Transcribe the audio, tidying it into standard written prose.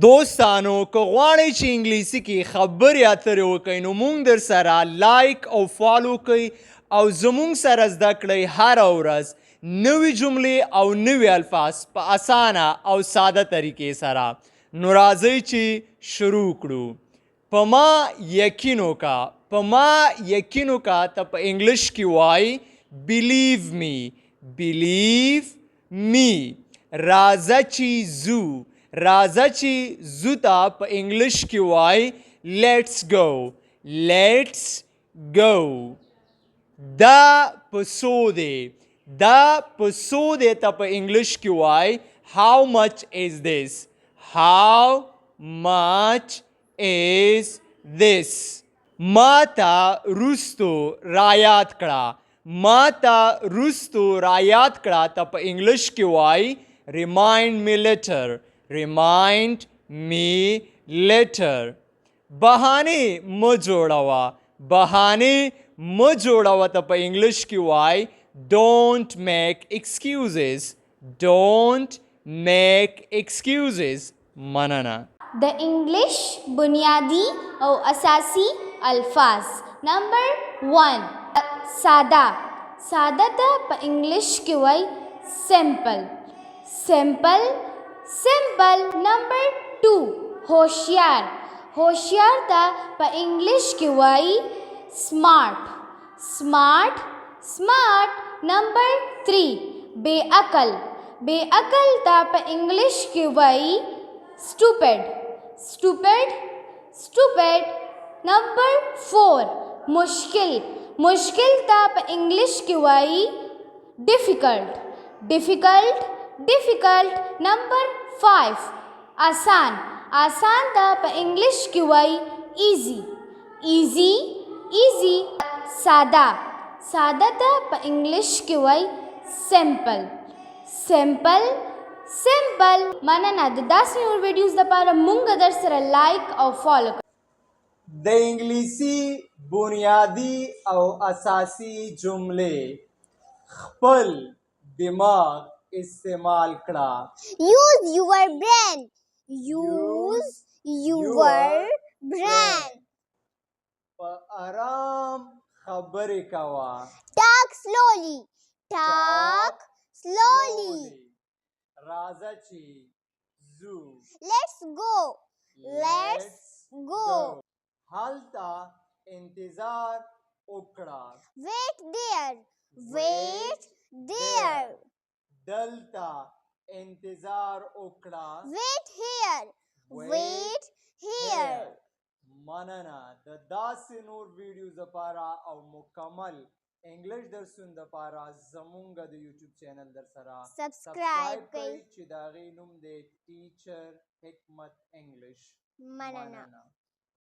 دوستانو که غواړئ چې انګلیسي کې خبرې اترې وکړئ نو موږ در سره لایک او فالو کړئ او زموږ سره زده کړئ هره ورځ نوې جملې او نوې الفاظ په اسانه او ساده طریقې سره. نو راځئ چې شروع کړو. په ما یقین وکړه. په ما یقین وکړه ته په انګلیش کې وایي believe me. believe me. راځه چې ځو. راځه چې زو ته په انګلیش کې وایي لیټس گو. لیټس گو. دا پسو دی. دا پسو دی ته په انګلیش کې وایي how much is this. how much is this. ما ته رستو رایاد کړه. ما ته رستو رایاد کړه ته په انګلیش کې وایي remind me later. remind me later. بهانې مه جوړوه. بهانې مه جوړوه ته په انګلیش کې وایي don't make excuses. don't make excuses. مننه. The English बुनियादी और असासी अल्फाज. नंबर 1 सादा. सादा था प इंग्लिश की वही सिंपल. Simple simple. नंबर 2 होशियार. होशियार था प इंग्लिश की वही स्मार्ट. Smart smart. नंबर 3 बेअकल. बेअकल था प इंग्लिश की वही stupid. stupid stupid. नंबर 4 मुश्किल. मुश्किल था प इंग्लिश की वही difficult. difficult difficult. नंबर 5 आसान. आसान था प इंग्लिश की वही easy. easy easy. सादा. सादा था प इंग्लिश की वही simple. simple simple. मनना د داسې نور ویډیوز لپاره مونږ در سره لایک او فالو کړئ. د انګلیسي بنیادی او اساسی جملې خپل دماغ استعمال کړه. Use your brain. Use your brain. په آرام خبرې کوه. Talk slowly. Talk slowly. راځه چې ځو. Let's go. Let's go. هلته انتظار وکړه. Wait there. Wait there. دلته انتظار وکړه. Wait here. Wait here. مننه. د داسې نور ویډیوز لپاره او مکمل انګلیش درسونو لپاره زمونږ د یوټیوب چینل در سره Subscribe کړئ چې د هغې نوم دی ټیچر حکمت انګلیش. مننه.